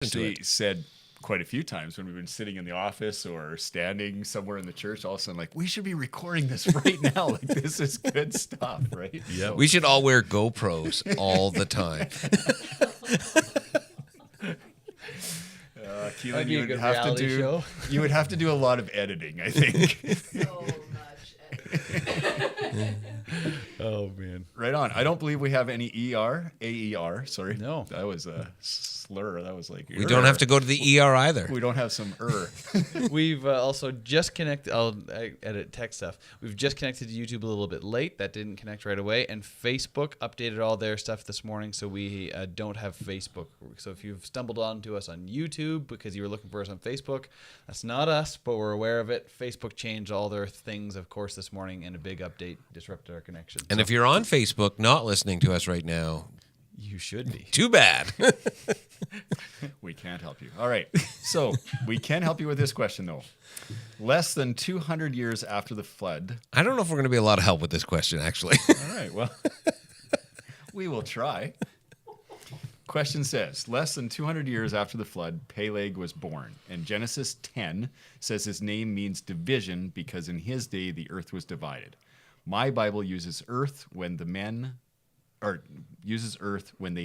Actually said quite a few times when we've been sitting in the office or standing somewhere in the church, all of a sudden, like, we should be recording this right now. Like, this is good stuff, right? Yeah, we should all wear GoPros all the time. Keelan, you would have to do. You would have to do a lot of editing, I think. So much editing. Oh man! Right on. I don't believe we have any AER. Sorry, no, that was a slur. That was like we don't have to go to the ER either. We don't have some We've also just connected. I edit tech stuff. We've just connected to YouTube a little bit late. That didn't connect right away. And Facebook updated all their stuff this morning, so we don't have Facebook. So if you've stumbled onto us on YouTube because you were looking for us on Facebook, that's not us, but we're aware of it. Facebook changed all their things, of course, this morning, and a big update disrupted our connection. And if you're on Facebook not listening to us right now, you should be. Too bad. We can't help you. All right. So we can help you with this question, though. Less than 200 years after the flood. I don't know if we're going to be a lot of help with this question, actually. All right. Well, we will try. Question says, less than 200 years after the flood, Peleg was born. And Genesis 10 says his name means division because in his day the earth was divided. My Bible uses earth when they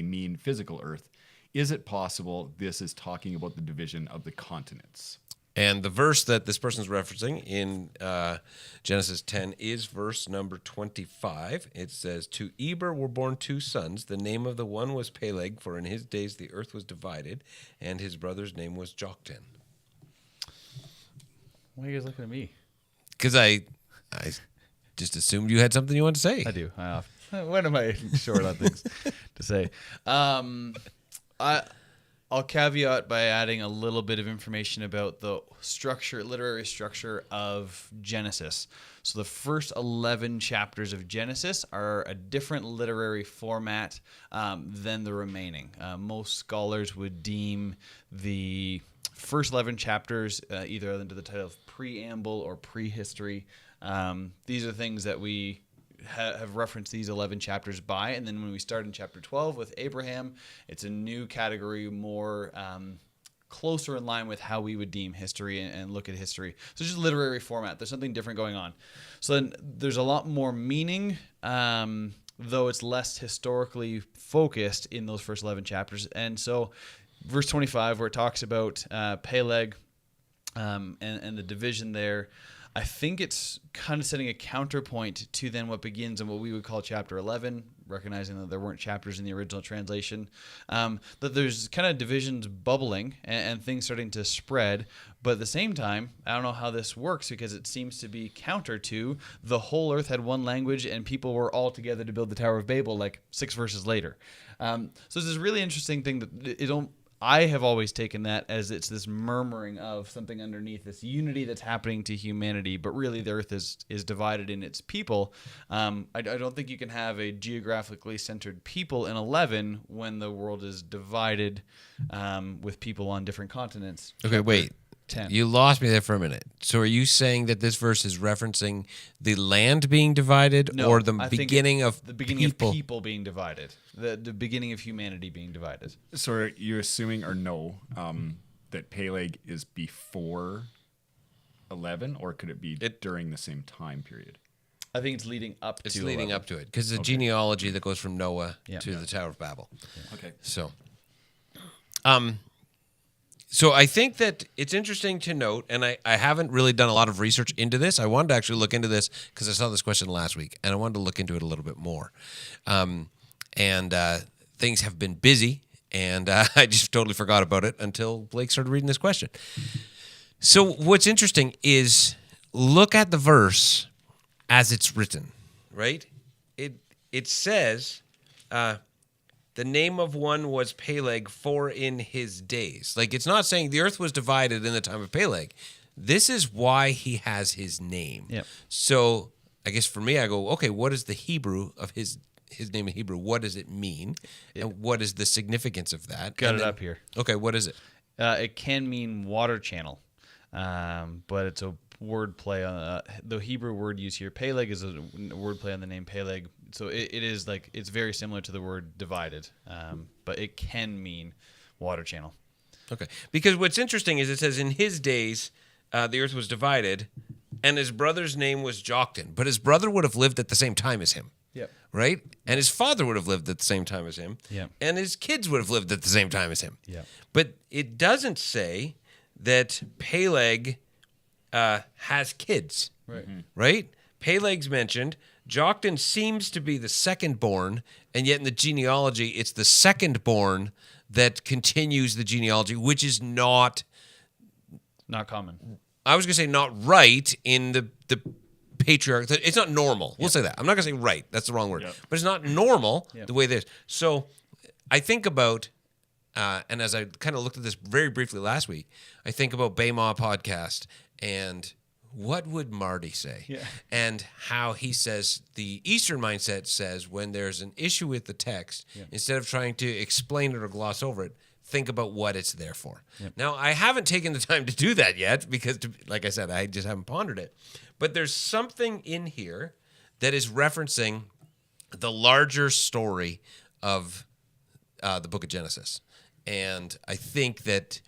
mean physical earth. Is it possible this is talking about the division of the continents? And the verse that this person's referencing in Genesis 10 is verse number 25. It says, to Eber were born two sons. The name of the one was Peleg, for in his days the earth was divided, and his brother's name was Joktan. Why are you guys looking at me? Because I just assumed you had something you wanted to say. I do. When am I short on things to say? I'll caveat by adding a little bit of information about the literary structure of Genesis. So the first 11 chapters of Genesis are a different literary format than the remaining. Most scholars would deem the first 11 chapters either under the title of preamble or prehistory. These are things that we have referenced these 11 chapters by, and then when we start in chapter 12 with Abraham, it's a new category, more closer in line with how we would deem history and look at history. So it's just literary format. There's something different going on. So then there's a lot more meaning, though it's less historically focused in those first 11 chapters. And so verse 25, where it talks about Peleg and the division there, I think it's kind of setting a counterpoint to then what begins in what we would call chapter 11, recognizing that there weren't chapters in the original translation, that there's kind of divisions bubbling and things starting to spread. But at the same time, I don't know how this works because it seems to be counter to the whole earth had one language and people were all together to build the Tower of Babel like 6 verses later. So it's this really interesting thing that I have always taken that as it's this murmuring of something underneath, this unity that's happening to humanity, but really the earth is divided in its people. I don't think you can have a geographically centered people in 11 when the world is divided with people on different continents. Okay, wait. 10. You lost me there for a minute. So are you saying that this verse is referencing the land being divided or the beginning of people being divided, the beginning of humanity being divided? So are you assuming or no that Peleg is before 11, or could it be during the same time period? I think it's leading up to 11. Up to it because the genealogy that goes from Noah to the Tower of Babel. Yeah. Okay. So I think that it's interesting to note, and I haven't really done a lot of research into this. I wanted to actually look into this because I saw this question last week, and I wanted to look into it a little bit more. Things have been busy, and I just totally forgot about it until Blake started reading this question. So what's interesting is look at the verse as it's written, right? It says... the name of one was Peleg, for in his days. Like, it's not saying the earth was divided in the time of Peleg. This is why he has his name. Yep. So I guess for me, I go, okay, what is the Hebrew of his name in Hebrew? What does it mean? Yep. And what is the significance of that? Got it up here. Okay, what is it? It can mean water channel, but it's a word play on the Hebrew word used here. Peleg is a word play on the name Peleg. So it is it's very similar to the word divided, but it can mean water channel. Okay. Because what's interesting is it says in his days, the earth was divided, and his brother's name was Joktan. But his brother would have lived at the same time as him. Yep. Right? And his father would have lived at the same time as him. Yep. And his kids would have lived at the same time as him. Yep. But it doesn't say that Peleg has kids. Right. Right? Peleg's mentioned. Joktan seems to be the second born, and yet in the genealogy, it's the second born that continues the genealogy, which is not, Not common. I was going to say not right in the patriarch. It's not normal. We'll say that. I'm not going to say right. That's the wrong word. Yep. But it's not normal Yep. the way it is. So I think about, and as I kind of looked at this very briefly last week, I think about Bema podcast and what would Marty say? Yeah. And how he says the Eastern mindset says when there's an issue with the text, instead of trying to explain it or gloss over it, think about what it's there for. Now, I haven't taken the time to do that yet because, like I said, I just haven't pondered it. But there's something in here that is referencing the larger story of the book of Genesis. And I think that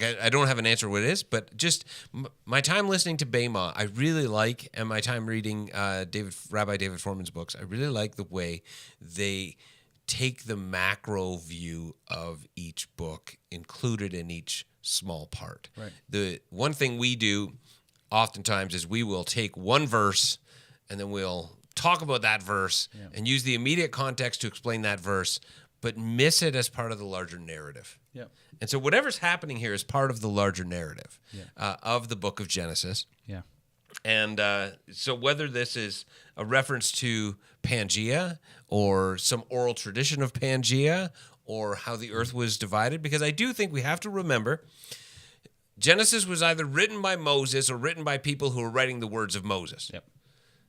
I don't have an answer what it is, but just my time listening to Bema, I really like, and my time reading Rabbi David Foreman's books, I really like the way they take the macro view of each book included in each small part. Right. The one thing we do oftentimes is we will take one verse and then we'll talk about that verse and use the immediate context to explain that verse, but miss it as part of the larger narrative. Yep. And so whatever's happening here is part of the larger narrative of the book of Genesis. Yeah. And so whether this is a reference to Pangea or some oral tradition of Pangea or how the earth was divided, because I do think we have to remember Genesis was either written by Moses or written by people who were writing the words of Moses. Yep.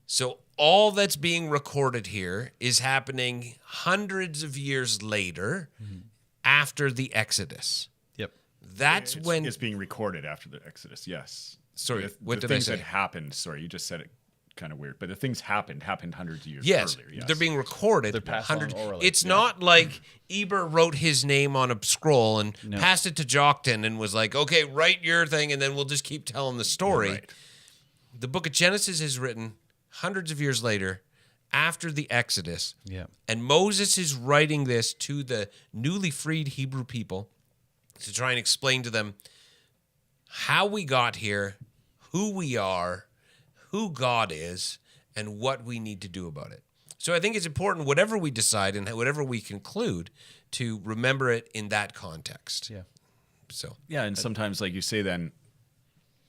So all that's being recorded here is happening hundreds of years later after the Exodus. Yep. That's when it's being recorded after the Exodus. Yes. Sorry, what the did I things say? that happened. Sorry, you just said it kind of weird, but the things happened hundreds of years Yes, earlier. Yes, they're being recorded. They're passed on orally. It's not like Eber wrote his name on a scroll and passed it to Joktan and was like, "Okay, write your thing, and then we'll just keep telling the story." Right. The book of Genesis is written hundreds of years later, after the Exodus, and Moses is writing this to the newly freed Hebrew people to try and explain to them how we got here, who we are, who God is, and what we need to do about it. So I think it's important, whatever we decide and whatever we conclude, to remember it in that context. Yeah. So Yeah, and sometimes, like you say, then,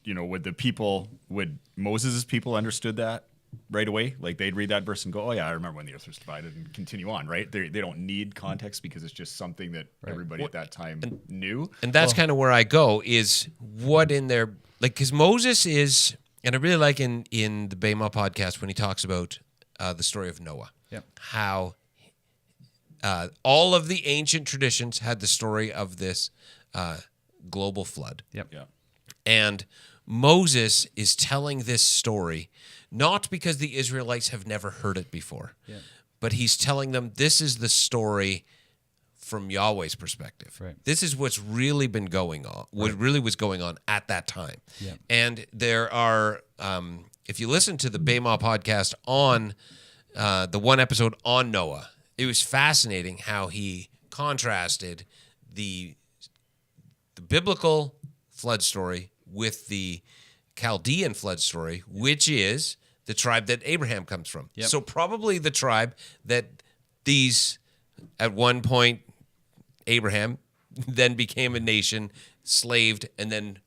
would Moses' people understood that right away? Like they'd read that verse and go, "Oh yeah, I remember when the earth was divided," and continue on, right? They don't need context because it's just something that everybody at that time knew. And that's kind of where I go is what in there, like, because Moses is, and I really like in the Bema podcast when he talks about the story of Noah, how all of the ancient traditions had the story of this global flood. Yep. Yeah. And Moses is telling this story not because the Israelites have never heard it before, but he's telling them this is the story from Yahweh's perspective. Right. This is what's really been going on, what really was going on at that time. Yeah. And there are, if you listen to the Bema podcast on the one episode on Noah, it was fascinating how he contrasted the biblical flood story with the Chaldean flood story, which is the tribe that Abraham comes from. Yep. So probably the tribe that these, at one point, Abraham then became a nation, slaved, and then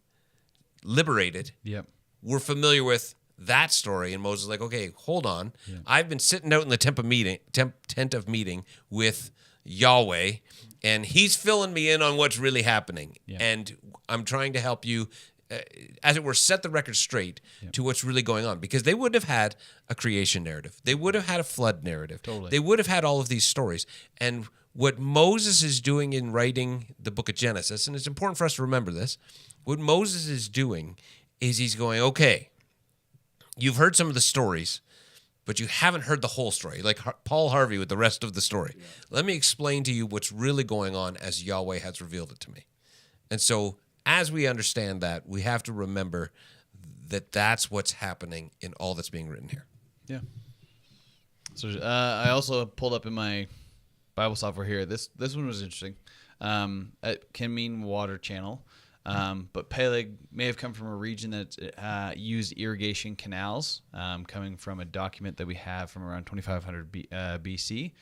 liberated. Yep. We're familiar with that story, and Moses is like, okay, hold on. I've been sitting out in the tent of meeting with Yahweh, and he's filling me in on what's really happening. Yeah. And I'm trying to help you, as it were, set the record straight to what's really going on. Because they would have had a creation narrative. They would have had a flood narrative. Totally. They would have had all of these stories. And what Moses is doing in writing the book of Genesis, and it's important for us to remember this, what Moses is doing is he's going, okay, you've heard some of the stories, but you haven't heard the whole story, like Paul Harvey with the rest of the story. Yeah. Let me explain to you what's really going on as Yahweh has revealed it to me. And so as we understand that, we have to remember that that's what's happening in all that's being written here. Yeah. So I also pulled up in my Bible software here. This one was interesting. It can mean water channel. But Peleg may have come from a region that used irrigation canals, coming from a document that we have from around 2500 BC,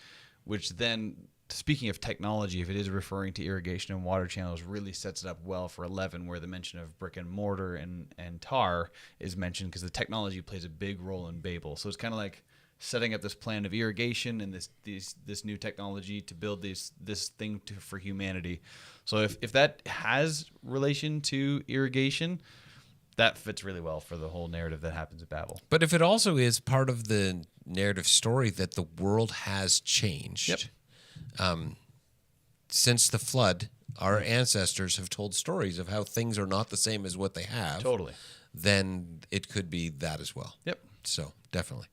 which then, speaking of technology, if it is referring to irrigation and water channels, really sets it up well for 11, where the mention of brick and mortar and tar is mentioned, because the technology plays a big role in Babel. So it's kind of like setting up this plan of irrigation and this new technology to build this thing for humanity. So if that has relation to irrigation, that fits really well for the whole narrative that happens at Babel. But if it also is part of the narrative story that the world has changed, since the flood, our ancestors have told stories of how things are not the same as what they have. Totally. Then it could be that as well. Yep. So definitely.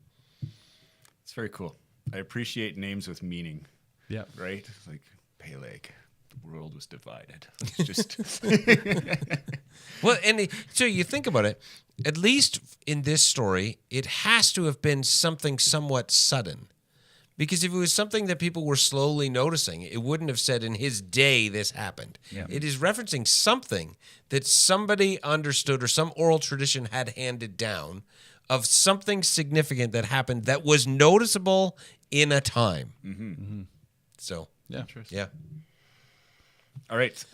It's very cool. I appreciate names with meaning. Yeah. Right? Like Peleg. The world was divided. It's just Well, so you think about it, at least in this story, it has to have been something somewhat sudden. Because if it was something that people were slowly noticing, it wouldn't have said in his day this happened. Yeah. It is referencing something that somebody understood or some oral tradition had handed down of something significant that happened that was noticeable in a time. Mm-hmm. Mm-hmm. So, Yeah. Yeah. All right.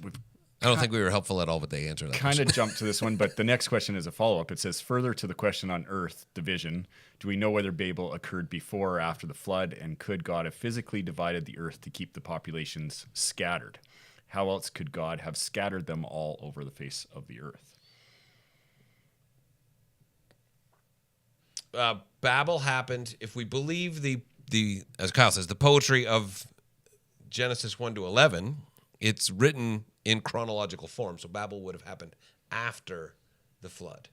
We've I don't think we were helpful at all with the answer to that. kind of jumped to this one, but the next question is a follow-up. It says, further to the question on Earth division, do we know whether Babel occurred before or after the flood, and could God have physically divided the earth to keep the populations scattered? How else could God have scattered them all over the face of the earth? Babel happened, if we believe the as Kyle says, the poetry of Genesis 1 to 11, it's written in chronological form. So Babel would have happened after the flood,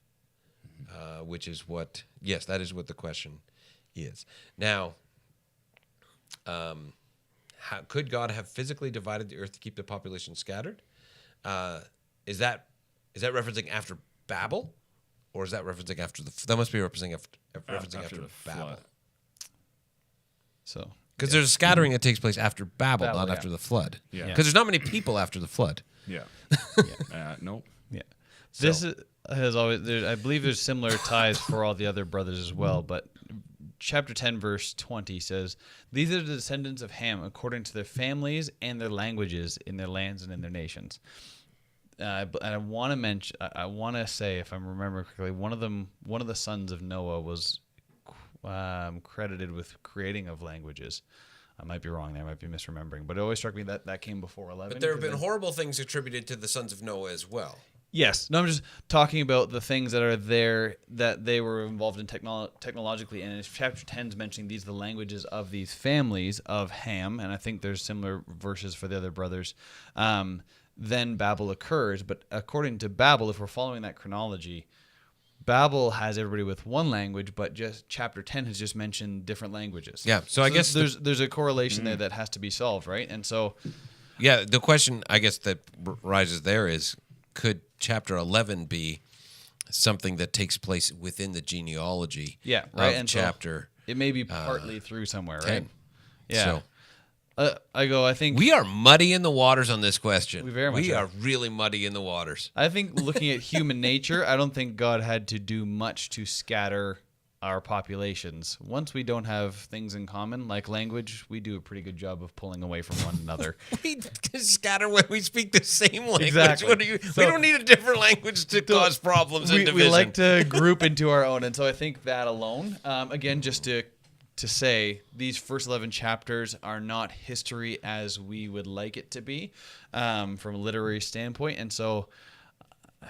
which is what, yes, that is what the question is. Now, could God have physically divided the earth to keep the population scattered? Is that referencing after Babel? Or is that referencing after that must be referencing after the Babel. flood. So Because there's a scattering that takes place after Babel, not yeah. after the flood. Yeah. Because there's not many people after the flood. Yeah. Nope. yeah, has always. I believe there's similar ties for all the other brothers as well. But chapter 10, verse 20 says, "These are the descendants of Ham according to their families and their languages in their lands and in their nations." And I want to mention, I want to say, if I'm remembering correctly, one of the sons of Noah was credited with creating of languages. I might be wrong there. I might be misremembering. But it always struck me that came before 11. But there have been horrible things attributed to the sons of Noah as well. Yes. No, I'm just talking about the things that are there that they were involved in technologically. And in chapter 10 is mentioning these are the languages of these families of Ham. And I think there's similar verses for the other brothers. Then Babel occurs. But according to Babel, if we're following that chronology, Babel has everybody with one language, but just chapter 10 has just mentioned different languages. Yeah, so I guess there's a correlation there that has to be solved, right? And so, yeah, the question I guess that rises there is, could chapter 11 be something that takes place within the genealogy yeah, right. of And chapter so it may be partly through somewhere, 10? right? Yeah. So I think we are muddy in the waters on this question. We very much are are. really muddy in the waters. I think looking at human nature, I don't think God had to do much to scatter our populations. Once we don't have things in common, like language, we do a pretty good job of pulling away from one another. We scatter when we speak the same language. Exactly. We don't need a different language to cause problems and division. We like to group into our own, and so I think that alone, again, just to say these first 11 chapters are not history as we would like it to be from a literary standpoint. And so,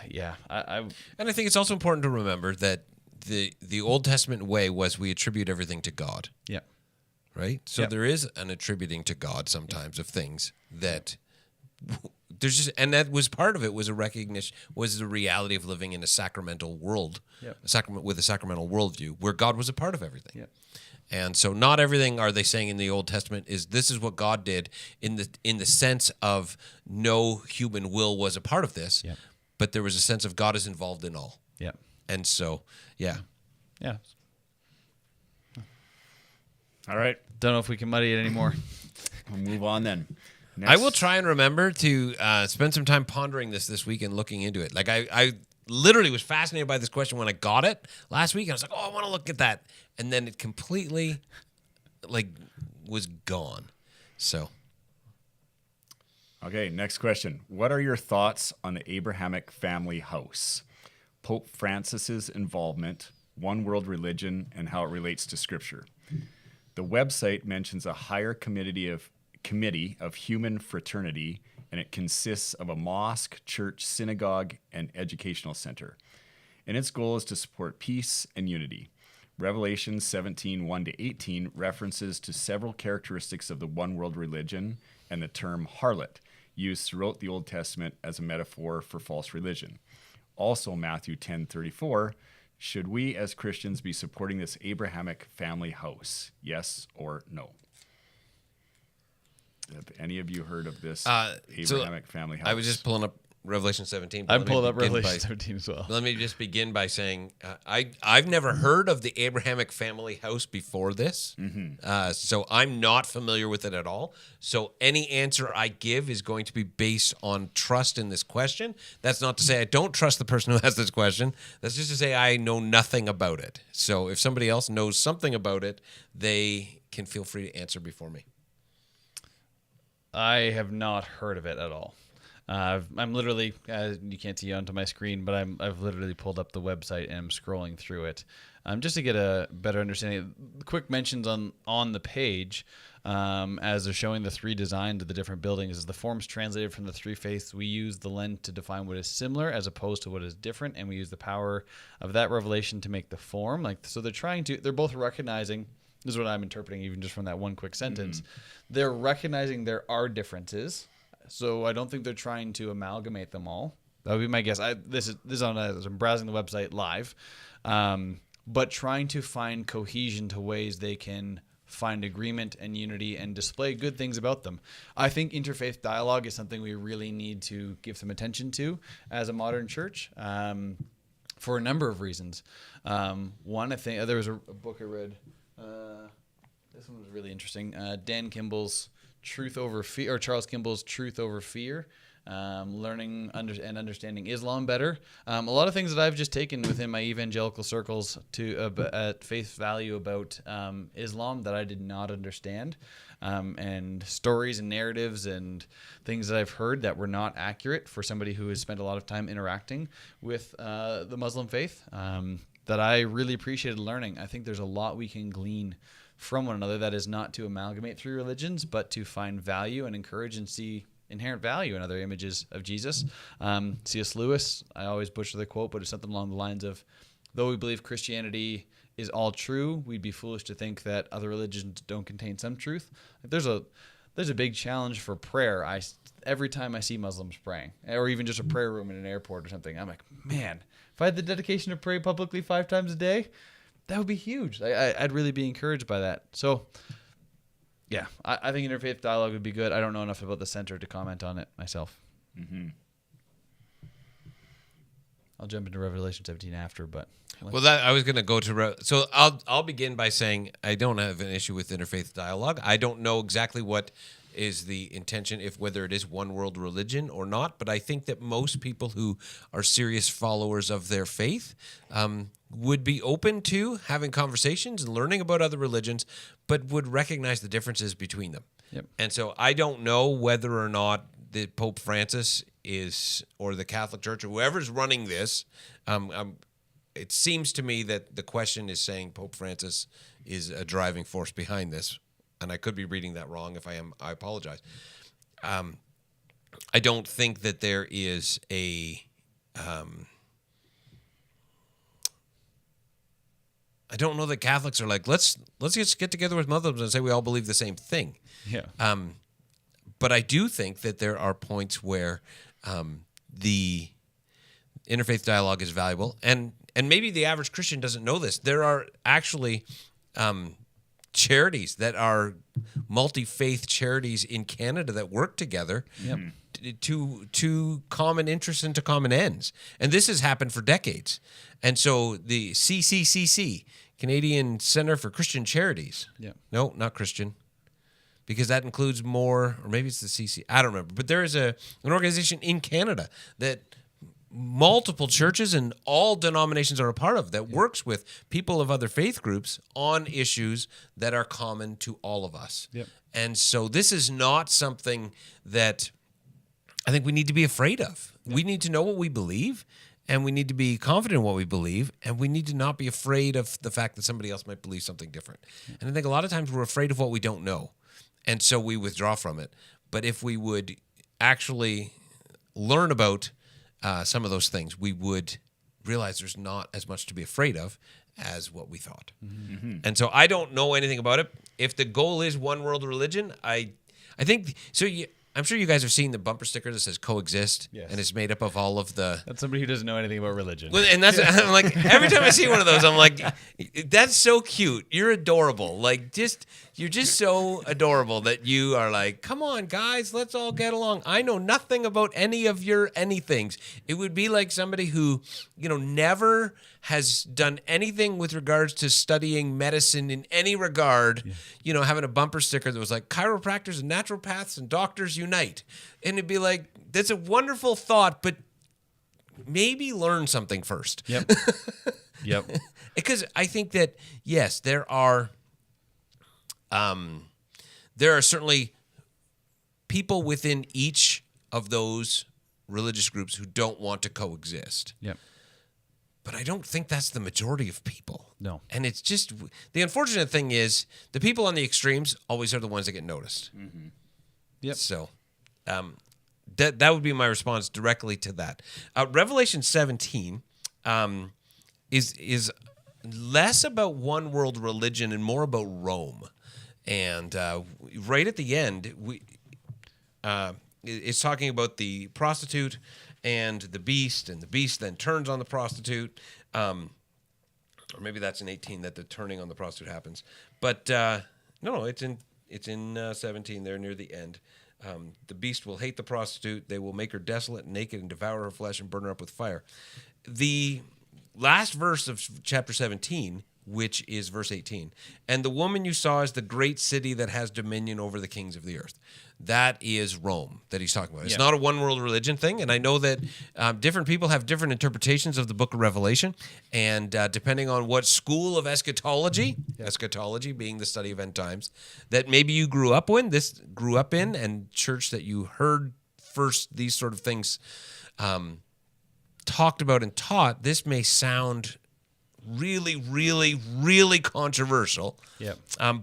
yeah. And I think it's also important to remember that the Old Testament way was we attribute everything to God. Yeah. Right? So there is an attributing to God sometimes of things that there's just, and that was part of it, was a recognition, was the reality of living in a sacramental world, Yep. a sacrament with a sacramental worldview where God was a part of everything. Yep. And so not everything, are they saying in the Old Testament, is this is what God did in the sense of no human will was a part of this, Yep. but there was a sense of God is involved in all. Yeah. And so, yeah. Yeah. All right. Don't know if we can muddy it anymore. We'll move on then. I will try and remember to spend some time pondering this week and looking into it. Like I literally was fascinated by this question when I got it last week. I was like, oh, I want to look at that. And then it completely was gone. So. Okay, next question. What are your thoughts on the Abrahamic Family House? Pope Francis's involvement, one world religion, and how it relates to Scripture. The website mentions a higher committee of human fraternity, and it consists of a mosque, church, synagogue, and educational center. And its goal is to support peace and unity. Revelation 17:1-18 references to several characteristics of the one world religion and the term harlot, used throughout the Old Testament as a metaphor for false religion. Also, Matthew 10:34, should we as Christians be supporting this Abrahamic family house? Yes or no? Have any of you heard of this Abrahamic family house? I was just pulling up Revelation 17. but I'm let me pulling up begin Revelation by- 17 as well. Let me just begin by saying I've never heard of the Abrahamic Family House before this, so I'm not familiar with it at all. So any answer I give is going to be based on trust in this question. That's not to say I don't trust the person who has this question. That's just to say I know nothing about it. So if somebody else knows something about it, they can feel free to answer before me. I have not heard of it at all. I'm literally, you can't see onto my screen, but I've literally pulled up the website and I'm scrolling through it just to get a better understanding. Quick mentions on the page as they're showing the three designs of the different buildings. As the forms translated from the three faiths, we use the lens to define what is similar as opposed to what is different, and we use the power of that revelation to make the form. So they're both recognizing. This is what I'm interpreting, even just from that one quick sentence. They're recognizing there are differences. So I don't think they're trying to amalgamate them all. That would be my guess. This is on as I'm browsing the website live, but trying to find cohesion to ways they can find agreement and unity and display good things about them. I think interfaith dialogue is something we really need to give some attention to as a modern church for a number of reasons. One, I think there was a book I read. This one was really interesting. Dan Kimball's Truth Over Fear, or Charles Kimball's Truth Over Fear, learning and understanding Islam better. A lot of things that I've just taken within my evangelical circles at face value about Islam that I did not understand, and stories and narratives and things that I've heard that were not accurate for somebody who has spent a lot of time interacting with the Muslim faith, that I really appreciated learning. I think there's a lot we can glean from one another that is not to amalgamate three religions, but to find value and encourage and see inherent value in other images of Jesus. C.S. Lewis, I always butcher the quote, but it's something along the lines of, though we believe Christianity is all true, we'd be foolish to think that other religions don't contain some truth. There's a big challenge for prayer. Every time I see Muslims praying, or even just a prayer room in an airport or something, I'm like, man, if I had the dedication to pray publicly 5 times a day, that would be huge. I'd really be encouraged by that. So, yeah, I think interfaith dialogue would be good. I don't know enough about the center to comment on it myself. Mm-hmm. I'll jump into Revelation 17 after, but Well, that I was going to go to. So I'll begin by saying I don't have an issue with interfaith dialogue. I don't know exactly what is the intention, whether it is one world religion or not. But I think that most people who are serious followers of their faith would be open to having conversations and learning about other religions, but would recognize the differences between them. Yep. And so I don't know whether or not the Pope Francis or the Catholic Church or whoever's running this. It seems to me that the question is saying Pope Francis is a driving force behind this. And I could be reading that wrong. If I am, I apologize. I don't think that there is a... I don't know that Catholics are like, let's just get together with Muslims and say we all believe the same thing. yeah. But I do think that there are points where the interfaith dialogue is valuable, and maybe the average Christian doesn't know this. There are actually charities that are multi-faith charities in Canada that work together to common interests and to common ends. And this has happened for decades. And so the CCCC, Canadian Center for Christian Charities. Yeah. No, not Christian. Because that includes more, or maybe it's the CC. I don't remember. But there is an organization in Canada that multiple churches and all denominations are a part of that works with people of other faith groups on issues that are common to all of us. Yep. And so this is not something that I think we need to be afraid of. We need to know what we believe, and we need to be confident in what we believe, and we need to not be afraid of the fact that somebody else might believe something different. And I think a lot of times we're afraid of what we don't know, and so we withdraw from it. But if we would actually learn about some of those things, we would realize there's not as much to be afraid of as what we thought. Mm-hmm. And so I don't know anything about it. If the goal is one world religion, I think so. I'm sure you guys have seen the bumper sticker that says coexist, and it's made up of all of the. That's somebody who doesn't know anything about religion. Well, and that's I'm like, every time I see one of those, I'm like, that's so cute. You're adorable. Like, you're just so adorable that you are like, come on, guys, let's all get along. I know nothing about any of your anythings. It would be like somebody who, never has done anything with regards to studying medicine in any regard, having a bumper sticker that was like, chiropractors and naturopaths and doctors unite. And it'd be like, that's a wonderful thought, but maybe learn something first. Yep. Yep. Because I think that, yes, there are certainly people within each of those religious groups who don't want to coexist. Yep. But I don't think that's the majority of people. No. And it's just, the unfortunate thing is the people on the extremes always are the ones that get noticed. Mm-hmm. Yep. So that would be my response directly to that. Revelation 17 is less about one world religion and more about Rome. And right at the end, it's talking about the prostitute and the beast then turns on the prostitute. Or maybe that's in 18 that the turning on the prostitute happens. But no, it's in 17 there near the end. The beast will hate the prostitute. They will make her desolate and naked and devour her flesh and burn her up with fire. The last verse of chapter 17, which is verse 18, and the woman you saw is the great city that has dominion over the kings of the earth. That is Rome that he's talking about. It's not a one world religion thing. And I know that different people have different interpretations of the book of Revelation. And depending on what school of eschatology being the study of end times, that maybe you grew up in, and church that you heard first these sort of things talked about and taught, this may sound really, really, really controversial. Yep.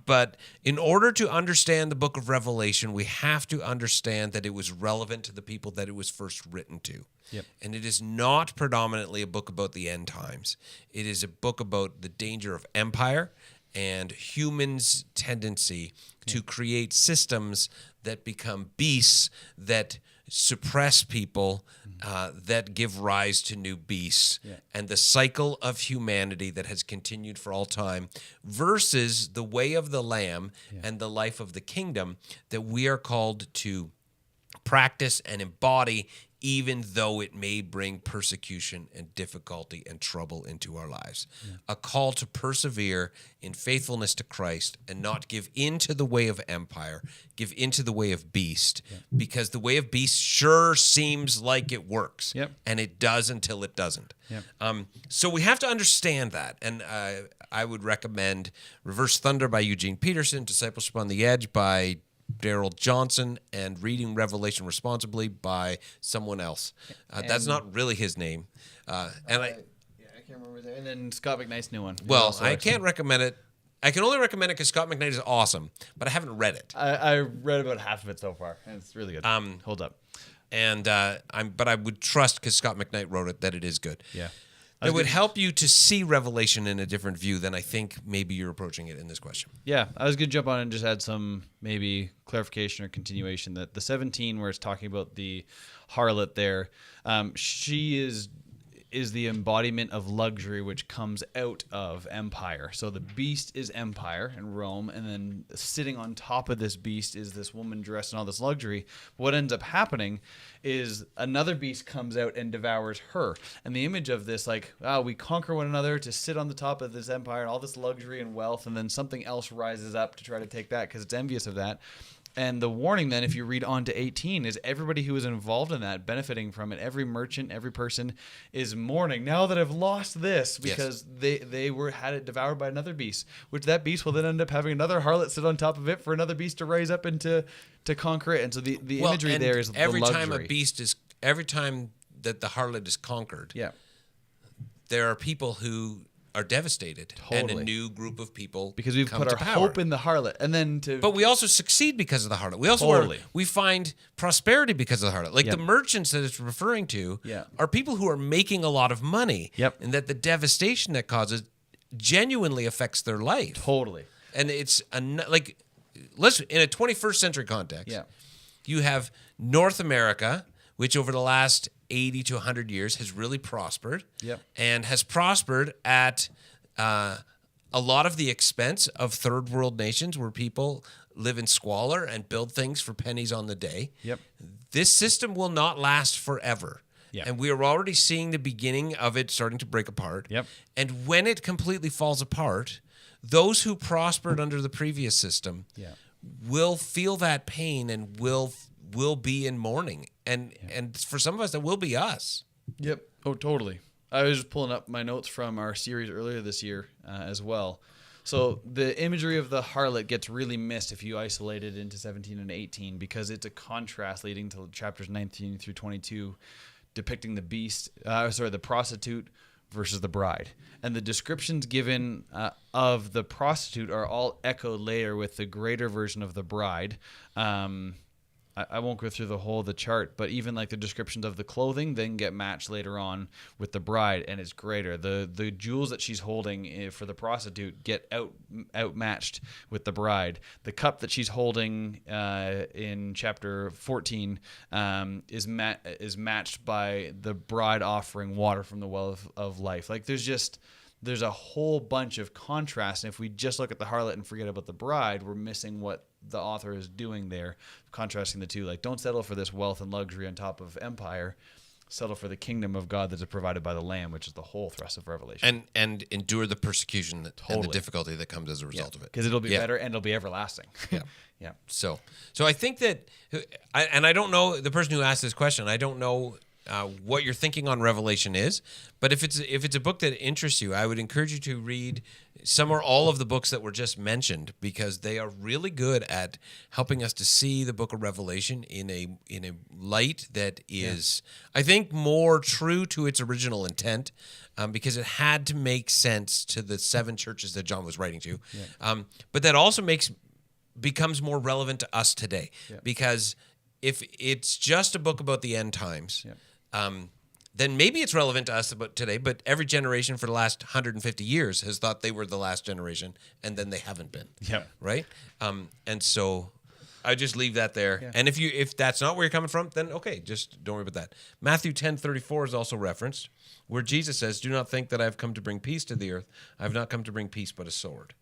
But in order to understand the book of Revelation, we have to understand that it was relevant to the people that it was first written to. Yep. And it is not predominantly a book about the end times. It is a book about the danger of empire and humans' tendency to create systems that become beasts that suppress people, that give rise to new beasts, and the cycle of humanity that has continued for all time versus the way of the Lamb and the life of the kingdom that we are called to practice and embody, even though it may bring persecution and difficulty and trouble into our lives. A call to persevere in faithfulness to Christ and not give in to the way of empire, give into the way of beast, because the way of beast sure seems like it works, and it does until it doesn't. So we have to understand that, and I would recommend Reverse Thunder by Eugene Peterson, Discipleship on the Edge by Daryl Johnson, and Reading Revelation Responsibly by someone else. That's not really his name. I can't remember that. And then Scott McKnight's new one. Well, I can't recommend it. I can only recommend it because Scott McKnight is awesome, but I haven't read it. I read about half of it so far, and it's really good. Hold up. But I would trust, because Scott McKnight wrote it, that it is good. Yeah. that would help you to see Revelation in a different view than I think maybe you're approaching it in this question. Yeah, I was going to jump on and just add some maybe clarification or continuation that the 17 where it's talking about the harlot there, she is the embodiment of luxury which comes out of empire. So the beast is empire and Rome, and then sitting on top of this beast is this woman dressed in all this luxury. What ends up happening is another beast comes out and devours her. And the image of this, like, we conquer one another to sit on the top of this empire and all this luxury and wealth, and then something else rises up to try to take that because it's envious of that. And the warning then, if you read on to 18, is everybody who is involved in that, benefiting from it, every merchant, every person is mourning, now that I've lost this, because they had it devoured by another beast, which that beast will then end up having another harlot sit on top of it for another beast to rise up and to conquer it. And so the imagery there is every the time luxury. every time that the harlot is conquered, there are people who are devastated, and a new group of people because we've come put to our power. hope in the harlot, and then But we also succeed because of the harlot. We also we find prosperity because of the harlot. Like the merchants that it's referring to are people who are making a lot of money, and that the devastation that causes genuinely affects their life. Totally. And it's like, let's in a 21st century context. You have North America, which over the last 80 to 100 years has really prospered, and has prospered at a lot of the expense of third world nations where people live in squalor and build things for pennies on the day. This system will not last forever. And we are already seeing the beginning of it starting to break apart. And when it completely falls apart, those who prospered under the previous system will feel that pain and will be in mourning. And for some of us, that will be us. Oh, totally. I was just pulling up my notes from our series earlier this year as well. So the imagery of the harlot gets really missed if you isolate it into 17 and 18 because it's a contrast leading to chapters 19 through 22 depicting the prostitute versus the bride. And the descriptions given of the prostitute are all echoed later with the greater version of the bride. I won't go through the chart, but even like the descriptions of the clothing then get matched later on with the bride, and it's greater. The jewels that she's holding for the prostitute get outmatched with the bride. The cup that she's holding in chapter 14 is matched by the bride offering water from the well of life. Like there's a whole bunch of contrast, and if we just look at the harlot and forget about the bride, we're missing what the author is doing there, contrasting the two. Like, don't settle for this wealth and luxury on top of empire. Settle for the kingdom of God that is provided by the Lamb, which is the whole thrust of Revelation. And endure the persecution and the difficulty that comes as a result of it. Because it'll be better and it'll be everlasting. So I think that, and I don't know the person who asked this question. I don't know what your thinking on Revelation is, but if it's a book that interests you, I would encourage you to read some or all of the books that were just mentioned, because they are really good at helping us to see the book of Revelation in a light that is, I think, more true to its original intent, because it had to make sense to the 7 churches that John was writing to, but that also becomes more relevant to us today, because if it's just a book about the end times, then maybe it's relevant to us about today, but every generation for the last 150 years has thought they were the last generation, and then they haven't been. Right? And so I just leave that there. And if that's not where you're coming from, then okay, just don't worry about that. Matthew 10:34 is also referenced, where Jesus says, "Do not think that I have come to bring peace to the earth. I have not come to bring peace, but a sword."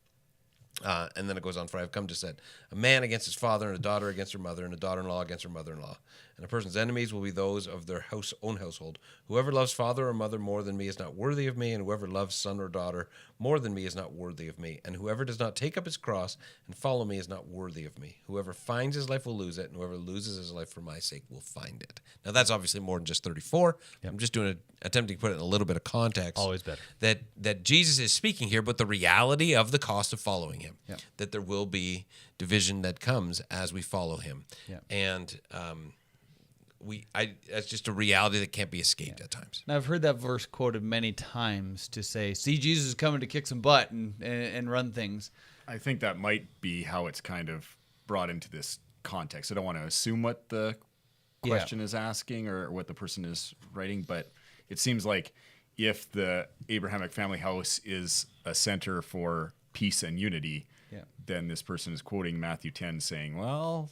And then it goes on, "For I have come to set a man against his father, and a daughter against her mother, and a daughter-in-law against her mother-in-law. And a person's enemies will be those of their own household. Whoever loves father or mother more than me is not worthy of me, and whoever loves son or daughter more than me is not worthy of me. And whoever does not take up his cross and follow me is not worthy of me. Whoever finds his life will lose it, and whoever loses his life for my sake will find it." Now, that's obviously more than just 34. I'm just attempting to put it in a little bit of context. Always better. That Jesus is speaking here, but the reality of the cost of following him. That there will be division that comes as we follow him. And that's just a reality that can't be escaped at times. Now, I've heard that verse quoted many times to say, see, Jesus is coming to kick some butt and run things. I think that might be how it's kind of brought into this context. I don't want to assume what the question is asking or what the person is writing, but it seems like if the Abrahamic Family House is a center for peace and unity, then this person is quoting Matthew 10 saying, well,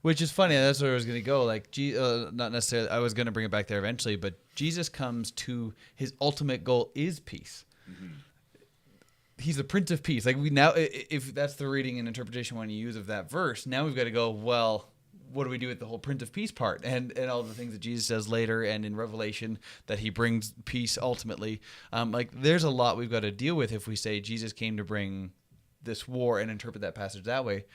which is funny. That's where I was going to go. Like, not necessarily. I was going to bring it back there eventually, but Jesus comes to his ultimate goal is peace. He's the Prince of Peace. Like, we now, if that's the reading and interpretation when you use of that verse, now we've got to go, well, what do we do with the whole Prince of Peace part and all the things that Jesus says later and in Revelation that he brings peace ultimately? Like, there's a lot we've got to deal with if we say Jesus came to bring this war and interpret that passage that way.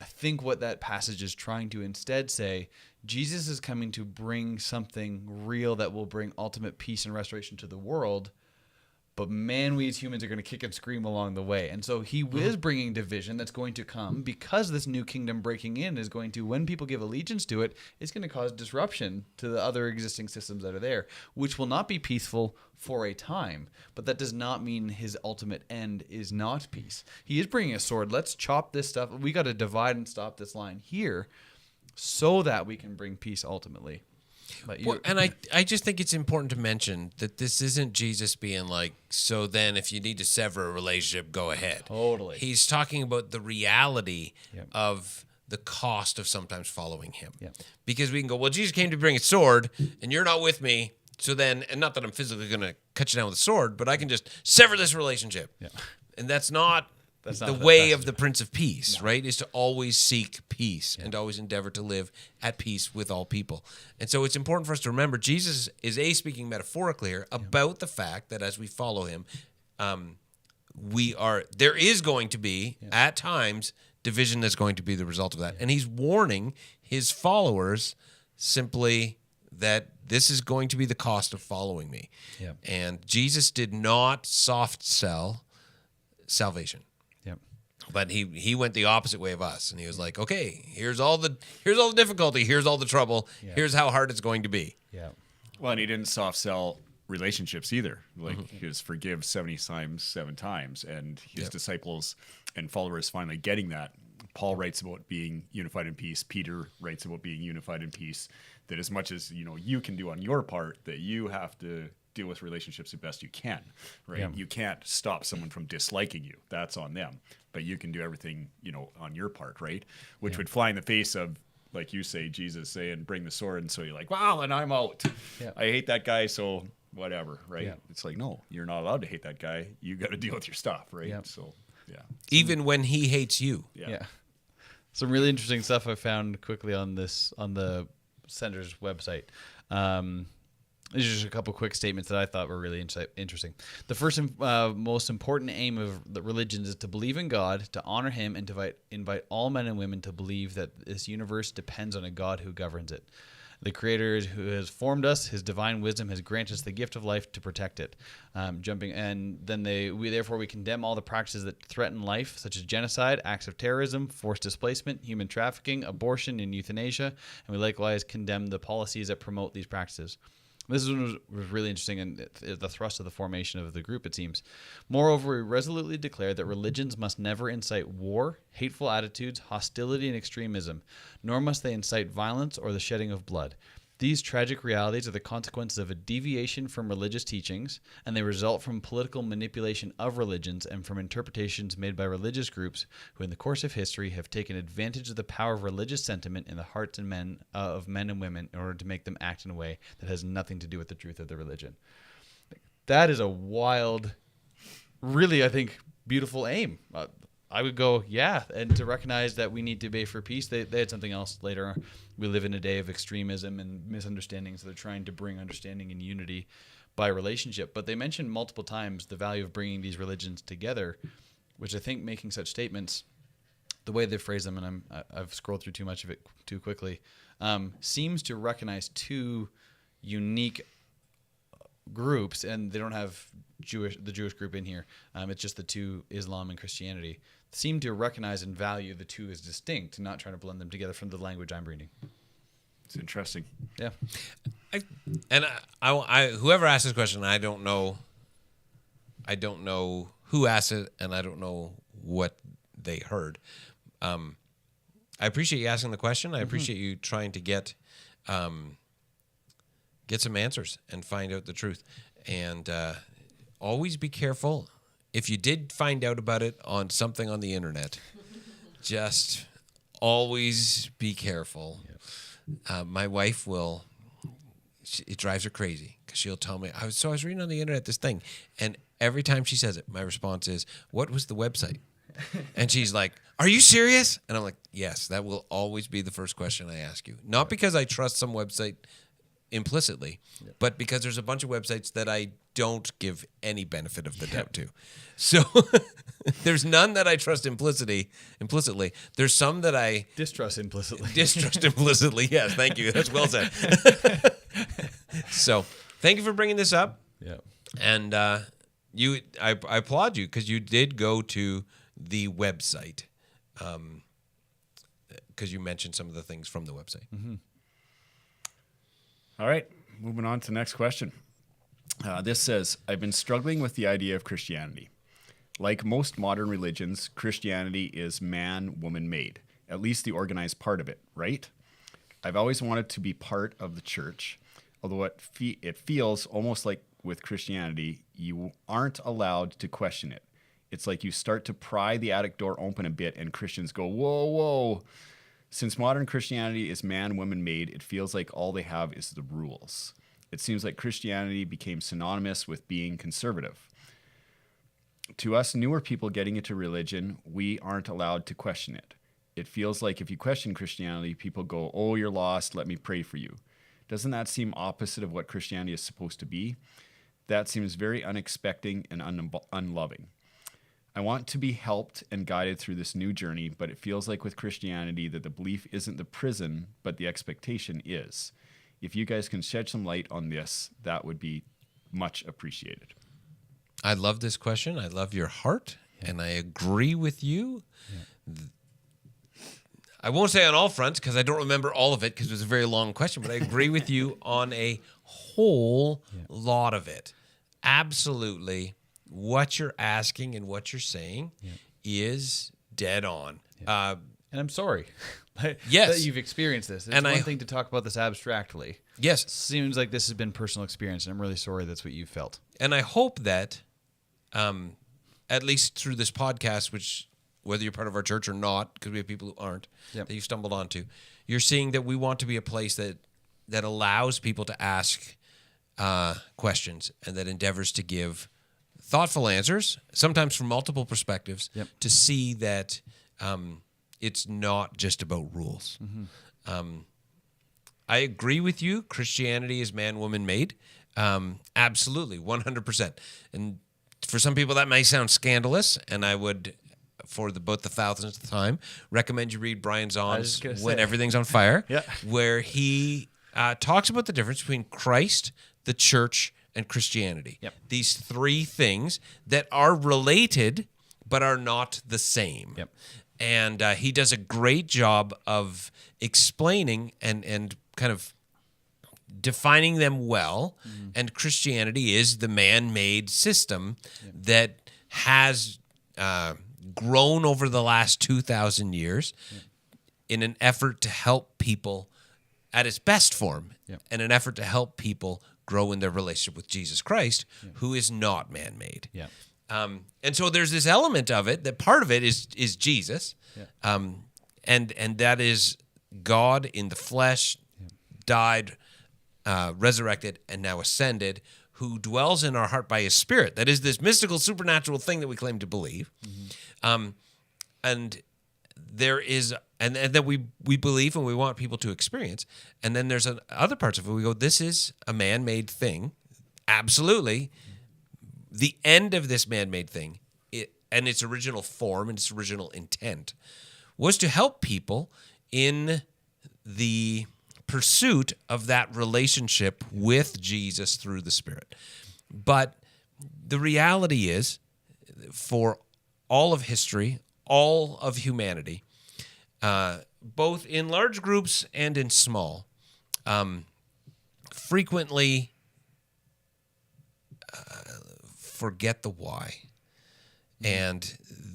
I think what that passage is trying to instead say, Jesus is coming to bring something real that will bring ultimate peace and restoration to the world. But man, we as humans are going to kick and scream along the way. And so he is bringing division that's going to come because this new kingdom breaking in is going to, when people give allegiance to it, it's going to cause disruption to the other existing systems that are there, which will not be peaceful for a time. But that does not mean his ultimate end is not peace. He is bringing a sword. Let's chop this stuff. We got to divide and stop this line here so that we can bring peace ultimately. Well, and I just think it's important to mention that this isn't Jesus being like, so then if you need to sever a relationship, go ahead. Totally. He's talking about the reality of the cost of sometimes following him. Because we can go, well, Jesus came to bring a sword, and you're not with me, so then, and not that I'm physically going to cut you down with a sword, but I can just sever this relationship. And that's not the way of the Prince of Peace, right? Is to always seek peace and to always endeavor to live at peace with all people. And so it's important for us to remember Jesus is speaking metaphorically here about the fact that as we follow him, there is going to be at times division that's going to be the result of that. And he's warning his followers simply that this is going to be the cost of following me. And Jesus did not soft sell salvation. But he went the opposite way of us, and he was like, "Okay, here's all the difficulty, here's all the trouble, here's how hard it's going to be." Well, and he didn't soft sell relationships either. Like he was forgive 70 times, 7 times, and his disciples and followers finally getting that. Paul writes about being unified in peace. Peter writes about being unified in peace. That as much as you can do on your part, that you have to deal with relationships the best you can, right? You can't stop someone from disliking you. That's on them. But you can do everything, on your part, right? Which would fly in the face of, like you say, Jesus saying, bring the sword. And so you're like, wow, and I'm out. I hate that guy, so whatever, right? It's like, no, you're not allowed to hate that guy. You got to deal with your stuff, right? So, Even when he hates you. Some really interesting stuff I found quickly on the Center's website. These are just a couple quick statements that I thought were really interesting. The first and most important aim of the religions is to believe in God, to honor him, and to invite all men and women to believe that this universe depends on a God who governs it. The Creator who has formed us, his divine wisdom has granted us the gift of life to protect it. Therefore we condemn all the practices that threaten life, such as genocide, acts of terrorism, forced displacement, human trafficking, abortion, and euthanasia. And we likewise condemn the policies that promote these practices. This was really interesting and the thrust of the formation of the group, it seems. Moreover, we resolutely declare that religions must never incite war, hateful attitudes, hostility, and extremism, nor must they incite violence or the shedding of blood. These tragic realities are the consequences of a deviation from religious teachings, and they result from political manipulation of religions and from interpretations made by religious groups who in the course of history have taken advantage of the power of religious sentiment in the hearts of men and women in order to make them act in a way that has nothing to do with the truth of the religion. That is a wild, really, I think, beautiful aim. I would go, and to recognize that we need to be for peace. They had something else later. We live in a day of extremism and misunderstanding, so they're trying to bring understanding and unity by relationship. But they mentioned multiple times the value of bringing these religions together, which I think making such statements, the way they phrase them, and I've scrolled through too much of it too quickly, seems to recognize two unique groups, and they don't have the Jewish group in here. It's just the two, Islam and Christianity, seem to recognize and value the two as distinct, not trying to blend them together from the language I'm reading. It's interesting. Yeah. I whoever asked this question, I don't know who asked it, and I don't know what they heard. I appreciate you asking the question. I appreciate you trying to get get some answers and find out the truth. And always be careful. If you did find out about it on something on the internet, just always be careful. My wife it drives her crazy because she'll tell me, I was reading on the internet this thing. And every time she says it, my response is, what was the website? And she's like, are you serious? And I'm like, yes, that will always be the first question I ask you. Not because I trust some website implicitly, but because there's a bunch of websites that I don't give any benefit of the doubt to. So there's none that I trust implicitly. There's some that I Distrust implicitly. distrust implicitly. Yes, thank you. That's well said. So thank you for bringing this up. Yeah. And I applaud you because you did go to the website because you mentioned some of the things from the website. Mm-hmm. All right, moving on to the next question. This says, I've been struggling with the idea of Christianity. Like most modern religions, Christianity is man-woman made, at least the organized part of it, right? I've always wanted to be part of the church, although it feels almost like with Christianity, you aren't allowed to question it. It's like you start to pry the attic door open a bit and Christians go, whoa, whoa. Since modern Christianity is man-woman made, it feels like all they have is the rules. It seems like Christianity became synonymous with being conservative. To us newer people getting into religion, we aren't allowed to question it. It feels like if you question Christianity, people go, oh, you're lost, let me pray for you. Doesn't that seem opposite of what Christianity is supposed to be? That seems very unexpected and unloving. I want to be helped and guided through this new journey, but it feels like with Christianity that the belief isn't the prison, but the expectation is. If you guys can shed some light on this, that would be much appreciated. I love this question. I love your heart, and I agree with you. Yeah. I won't say on all fronts because I don't remember all of it because it was a very long question, but I agree with you on a whole lot of it. Absolutely. What you're asking and what you're saying is dead on. And I'm sorry yes. that you've experienced this. It's one thing to talk about this abstractly. Yes. Seems like this has been personal experience, and I'm really sorry that's what you felt. And I hope that, at least through this podcast, which whether you're part of our church or not, because we have people who aren't, that you've stumbled onto, you're seeing that we want to be a place that allows people to ask questions and that endeavors to give thoughtful answers, sometimes from multiple perspectives, to see that it's not just about rules. Mm-hmm. I agree with you. Christianity is man-woman made. Absolutely, 100%. And for some people that may sound scandalous, and I would, for about the thousandth time, recommend you read Brian Zahn's When Everything's on Fire, where he talks about the difference between Christ, the church, and Christianity. These three things that are related but are not the same. And he does a great job of explaining and kind of defining them well. And Christianity is the man-made system that has grown over the last 2,000 years in an effort to help people at its best form, and an effort to help people grow in their relationship with Jesus Christ, who is not man-made. And so there's this element of it that part of it is Jesus, and that is God in the flesh, died, resurrected, and now ascended, who dwells in our heart by his Spirit. That is this mystical, supernatural thing that we claim to believe. And there is, and that we believe and we want people to experience. And then there's other parts of it. We go, this is a man-made thing. Absolutely. The end of this man-made thing, and its original form and its original intent, was to help people in the pursuit of that relationship with Jesus through the Spirit. But the reality is, for all of history, all of humanity, both in large groups and in small, frequently forget the why. And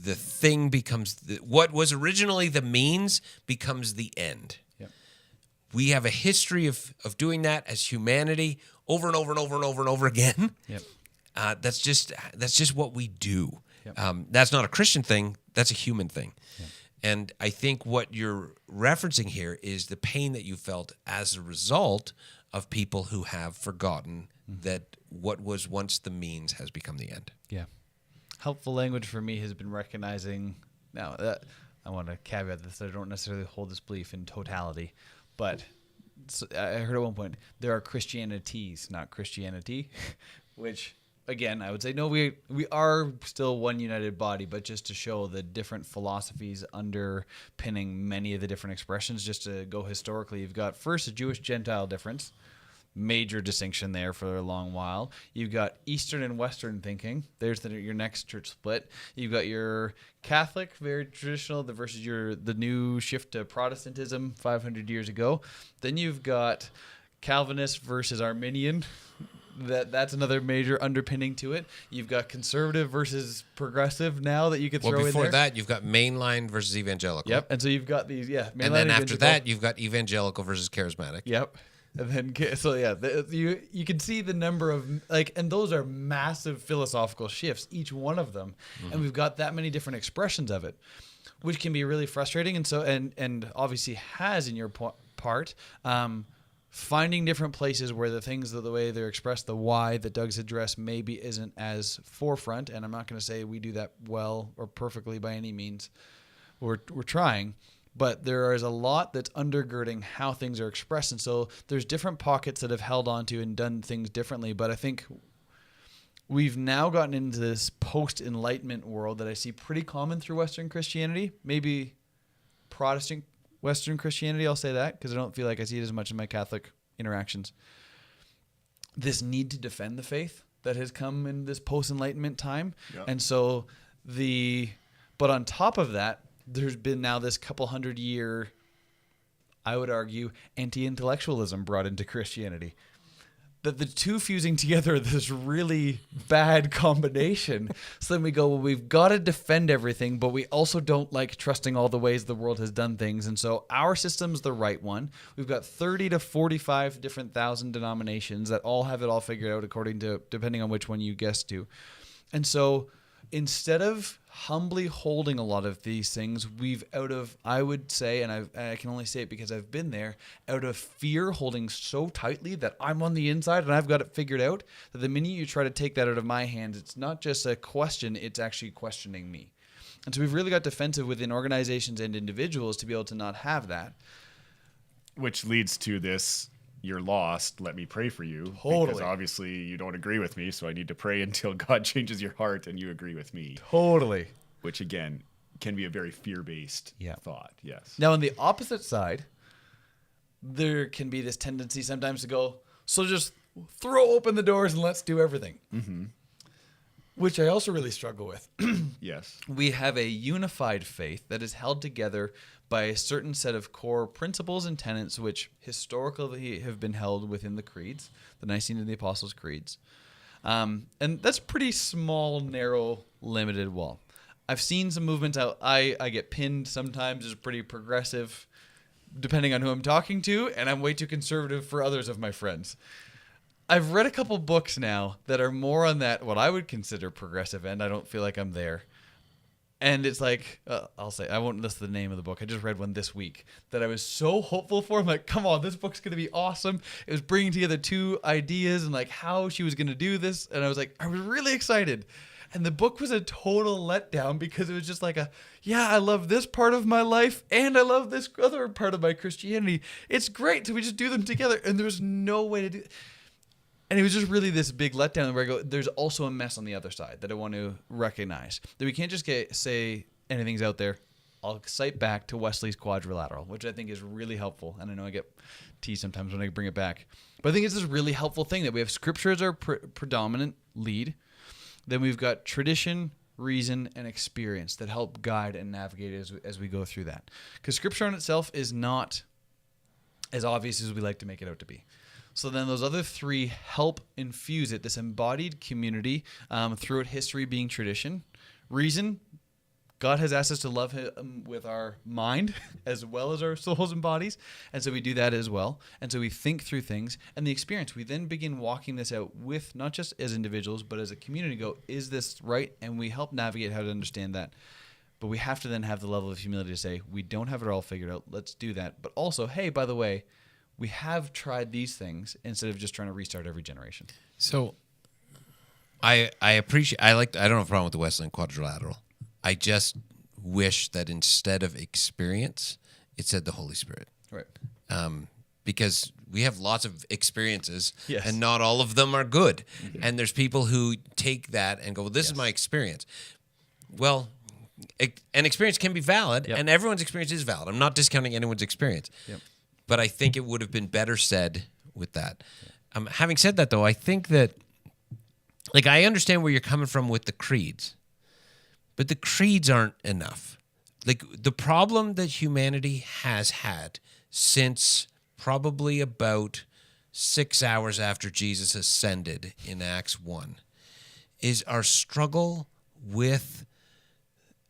the thing becomes, what was originally the means becomes the end. we have a history of doing that as humanity over and over and over and over and over again. Yep. That's just what we do. Yep. That's not a Christian thing. That's a human thing. Yep. And I think what you're referencing here is the pain that you felt as a result of people who have forgotten that what was once the means has become the end. Yeah. Helpful language for me has been recognizing. Now, I want to caveat this. I don't necessarily hold this belief in totality, but I heard at one point there are Christianities, not Christianity, which again I would say no. We are still one united body, but just to show the different philosophies underpinning many of the different expressions. Just to go historically, you've got first a Jewish-Gentile difference. Major distinction there for a long while. You've got Eastern and Western thinking. There's your next church split. You've got your Catholic, very traditional, versus the new shift to Protestantism 500 years ago. Then you've got Calvinist versus Arminian. That's another major underpinning to it. You've got conservative versus progressive now that you could throw in there. Well, before that, you've got mainline versus evangelical. Yep, and so you've got these, mainline and then after that, you've got evangelical versus charismatic. Yep. And then, so yeah, you can see the number of and those are massive philosophical shifts, each one of them, and we've got that many different expressions of it, which can be really frustrating. And so, and obviously has in your part, finding different places where the things the way they're expressed, the why that Doug's addressed maybe isn't as forefront. And I'm not going to say we do that well or perfectly by any means. We're trying. But there is a lot that's undergirding how things are expressed. And so there's different pockets that have held onto and done things differently. But I think we've now gotten into this post-Enlightenment world that I see pretty common through Western Christianity. Maybe Protestant Western Christianity, I'll say that, because I don't feel like I see it as much in my Catholic interactions. This need to defend the faith that has come in this post-Enlightenment time. Yep. And so but on top of that, there's been now this couple 100-year, I would argue, anti-intellectualism brought into Christianity. That the two fusing together this really bad combination. So then we go, well, we've got to defend everything, but we also don't like trusting all the ways the world has done things. And so our system's the right one. We've got 30 to 45 different thousand denominations that all have it all figured out depending on which one you guess to. And so instead of humbly holding a lot of these things, I would say, and I can only say it because I've been there, out of fear holding so tightly that I'm on the inside and I've got it figured out, that the minute you try to take that out of my hands, it's not just a question, it's actually questioning me. And so we've really got defensive within organizations and individuals to be able to not have that. Which leads to this, you're lost, let me pray for you. Totally. Because obviously you don't agree with me, so I need to pray until God changes your heart and you agree with me. Totally. Which, again, can be a very fear-based thought, yes. Now, on the opposite side, there can be this tendency sometimes to go, so just throw open the doors and let's do everything. Mm-hmm. Which I also really struggle with. Yes. We have a unified faith that is held together by a certain set of core principles and tenets which historically have been held within the creeds, the Nicene and the Apostles' creeds. And that's a pretty small, narrow, limited wall. I've seen some movements out. I get pinned sometimes as pretty progressive, depending on who I'm talking to, and I'm way too conservative for others of my friends. I've read a couple books now that are more on that, what I would consider progressive end. I don't feel like I'm there. And it's like, I'll say, I won't list the name of the book. I just read one this week that I was so hopeful for. I'm like, come on, this book's going to be awesome. It was bringing together two ideas and like how she was going to do this. And I was really excited. And the book was a total letdown because it was just like I love this part of my life and I love this other part of my Christianity. It's great. So we just do them together. And there's no way to do it. And it was just really this big letdown where I go, there's also a mess on the other side that I want to recognize. That we can't just say anything's out there. I'll cite back to Wesley's quadrilateral, which I think is really helpful. And I know I get teased sometimes when I bring it back. But I think it's this really helpful thing that we have scripture as our predominant lead. Then we've got tradition, reason, and experience that help guide and navigate as we go through that. Because scripture on itself is not as obvious as we like to make it out to be. So then those other three help infuse it, this embodied community throughout history being tradition. Reason, God has asked us to love him with our mind as well as our souls and bodies. And so we do that as well. And so we think through things and the experience. We then begin walking this out with not just as individuals, but as a community go, is this right? And we help navigate how to understand that. But we have to then have the level of humility to say, we don't have it all figured out. Let's do that. But also, hey, by the way, we have tried these things instead of just trying to restart every generation. So I appreciate, I don't have a problem with the Wesleyan quadrilateral. I just wish that instead of experience, it said the Holy Spirit. Right. Because we have lots of experiences, Yes. and not all of them are good. Mm-hmm. And there's people who take that and go, well, this is my experience. Well, an experience can be valid, Yep. and everyone's experience is valid. I'm not discounting anyone's experience. Yep. But I think it would have been better said with that. Having said that, though, I think that, like, I understand where you're coming from with the creeds, but the creeds aren't enough. Like, the problem that humanity has had since probably about 6 hours after Jesus ascended in Acts 1 is our struggle with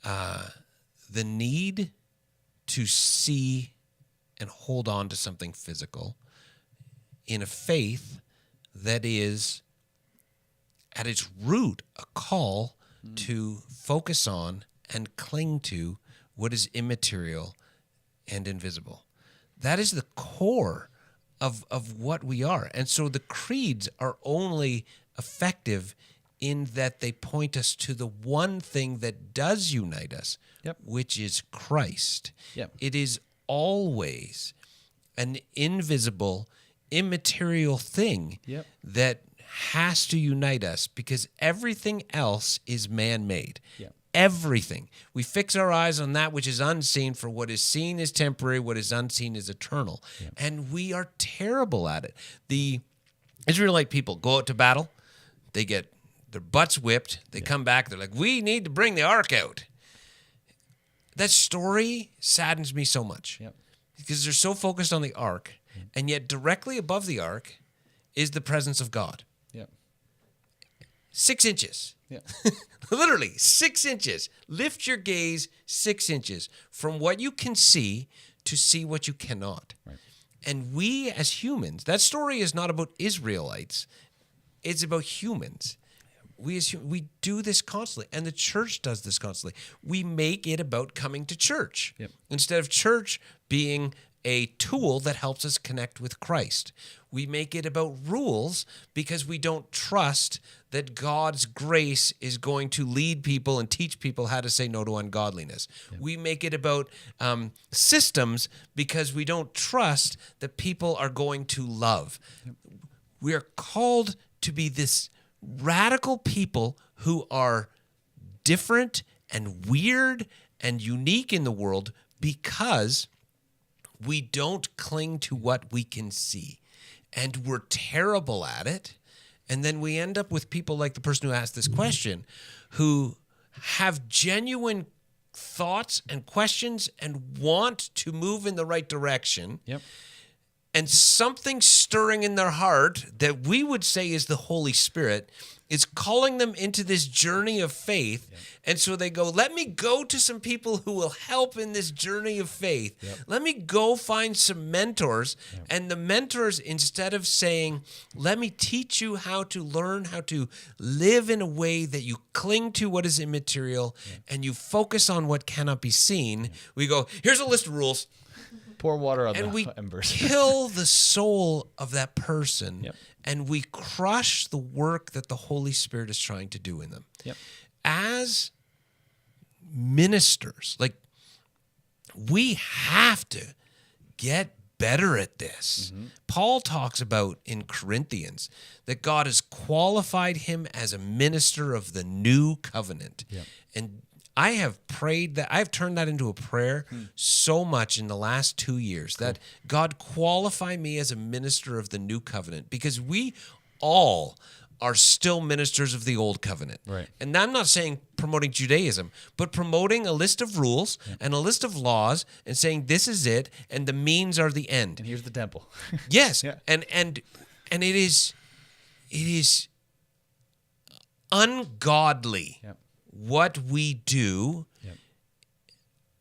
the need to see and hold on to something physical in a faith that is at its root a call to focus on and cling to what is immaterial and invisible. That is the core of what we are. And so the creeds are only effective in that they point us to the one thing that does unite us, Yep. which is Christ. Yep. It is always an invisible, immaterial thing Yep. that has to unite us because everything else is man-made. Yep. Everything. We fix our eyes on that which is unseen, for what is seen is temporary, what is unseen is eternal. Yep. And we are terrible at it. The Israelite people go out to battle, they get their butts whipped, they come back, they're like, we need to bring the ark out. That story saddens me so much. Yep. Because they're so focused on the ark, and yet directly above the ark is the presence of God. Yep. 6 inches. Yeah. Literally 6 inches. Lift your gaze 6 inches from what you can see to see what you cannot. Right. And we as humans, that story is not about Israelites. It's about humans. We do this constantly, and the church does this constantly. We make it about coming to church Yep. instead of church being a tool that helps us connect with Christ. We make it about rules because we don't trust that God's grace is going to lead people and teach people how to say no to ungodliness. Yep. We make it about systems because we don't trust that people are going to love. Yep. We are called to be this radical people who are different and weird and unique in the world because we don't cling to what we can see. And we're terrible at it. And then we end up with people like the person who asked this question who have genuine thoughts and questions and want to move in the right direction. Yep. And something stirring in their heart that we would say is the Holy Spirit is calling them into this journey of faith. Yep. And so they go, let me go to some people who will help in this journey of faith. Yep. Let me go find some mentors. Yep. And the mentors, instead of saying, let me teach you how to learn how to live in a way that you cling to what is immaterial and you focus on what cannot be seen, we go, here's a list of rules. Pour water on and the we embers. kill the soul of that person, Yep. and we crush the work that the Holy Spirit is trying to do in them. Yep. As ministers, like, we have to get better at this. Mm-hmm. Paul talks about in Corinthians that God has qualified him as a minister of the new covenant. Yep. And I have prayed that, I've turned that into a prayer so much in the last 2 years, that God qualify me as a minister of the new covenant, because we all are still ministers of the old covenant. Right. And I'm not saying promoting Judaism, but promoting a list of rules and a list of laws and saying this is it and the means are the end. And here's the temple. Yes. Yeah. And it is ungodly. Yep. What we do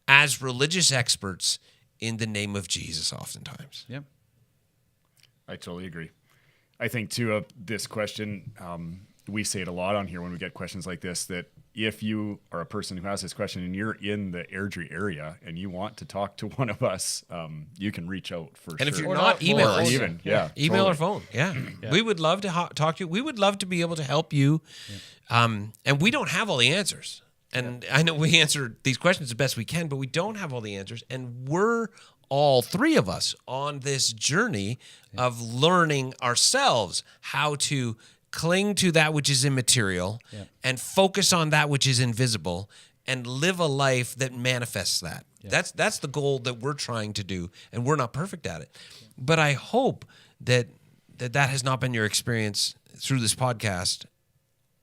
as religious experts in the name of Jesus oftentimes. Yep. I totally agree. I think too of this question, we say it a lot on here when we get questions like this, that if you are a person who has this question and you're in the Airdrie area and you want to talk to one of us, you can reach out for And sure. if you're not, email Or us. even, yeah, Email totally. or phone. Yeah. We would love to talk to you. We would love to be able to help you. And we don't have all the answers. And I know we answer these questions the best we can, but we don't have all the answers. And we're all three of us on this journey of learning ourselves how to cling to that which is immaterial and focus on that which is invisible and live a life that manifests that. That's the goal that we're trying to do, and we're not perfect at it. But I hope that has not been your experience through this podcast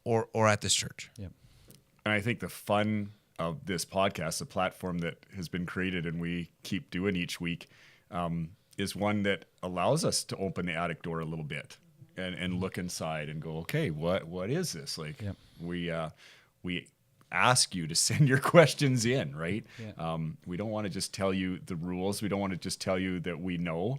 or at this church. Yep. And I think the fun of this podcast, the platform that has been created and we keep doing each week, is one that allows us to open the attic door a little bit and look inside and go, okay, what is this? Like we ask you to send your questions in, right? Yeah. We don't want to just tell you the rules. We don't want to just tell you that we know.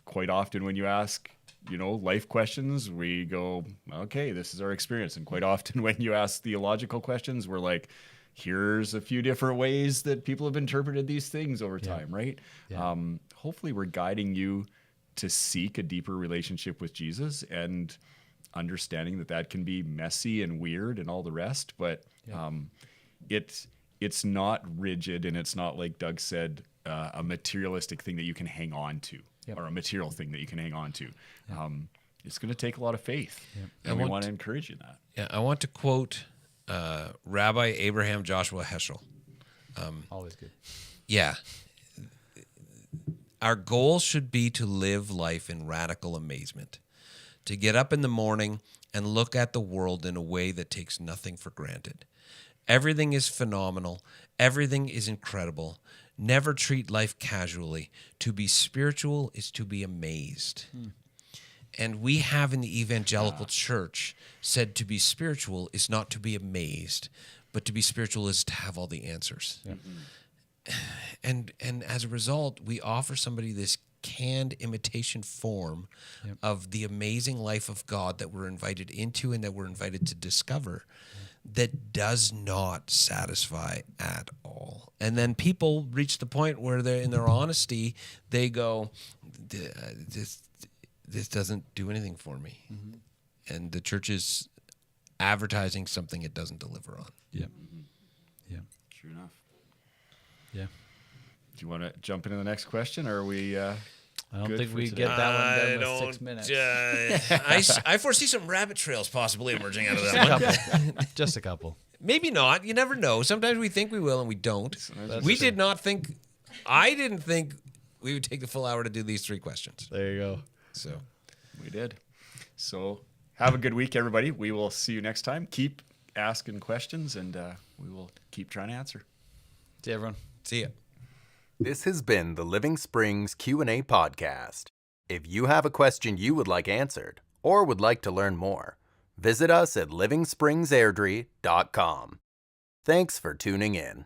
Quite often when you ask, life questions, we go, okay, this is our experience. And quite often when you ask theological questions, we're like, here's a few different ways that people have interpreted these things over time, right? Yeah. Hopefully we're guiding you to seek a deeper relationship with Jesus and understanding that can be messy and weird and all the rest, but it's not rigid, and it's not, like Doug said, a materialistic thing that you can hang on to or a material thing that you can hang on to. It's going to take a lot of faith, and we want to encourage you in that. Yeah, I want to quote Rabbi Abraham Joshua Heschel. Always good. Yeah. Our goal should be to live life in radical amazement, to get up in the morning and look at the world in a way that takes nothing for granted. Everything is phenomenal. Everything is incredible. Never treat life casually. To be spiritual is to be amazed. And we have in the evangelical church said to be spiritual is not to be amazed, but to be spiritual is to have all the answers. And as a result, we offer somebody this canned imitation form of the amazing life of God that we're invited into and that we're invited to discover that does not satisfy at all. And then people reach the point where they're in their honesty, they go, this doesn't do anything for me. And the church is advertising something it doesn't deliver on. Yeah. Yeah. True enough. Yeah. Do you want to jump into the next question, or are we I don't good think for we today? get that one done with 6 minutes. I foresee some rabbit trails possibly emerging out of that one. Just a couple. Maybe not. You never know. Sometimes we think we will and we don't. We did not think, I didn't think we would take the full hour to do these 3 questions. There you go. So We did. So have a good week, everybody. We will see you next time. Keep asking questions, and we will keep trying to answer. See everyone. see ya. This has been the Living Springs Q&A podcast. If you have a question you would like answered or would like to learn more, visit us at livingspringsairdrie.com. Thanks for tuning in.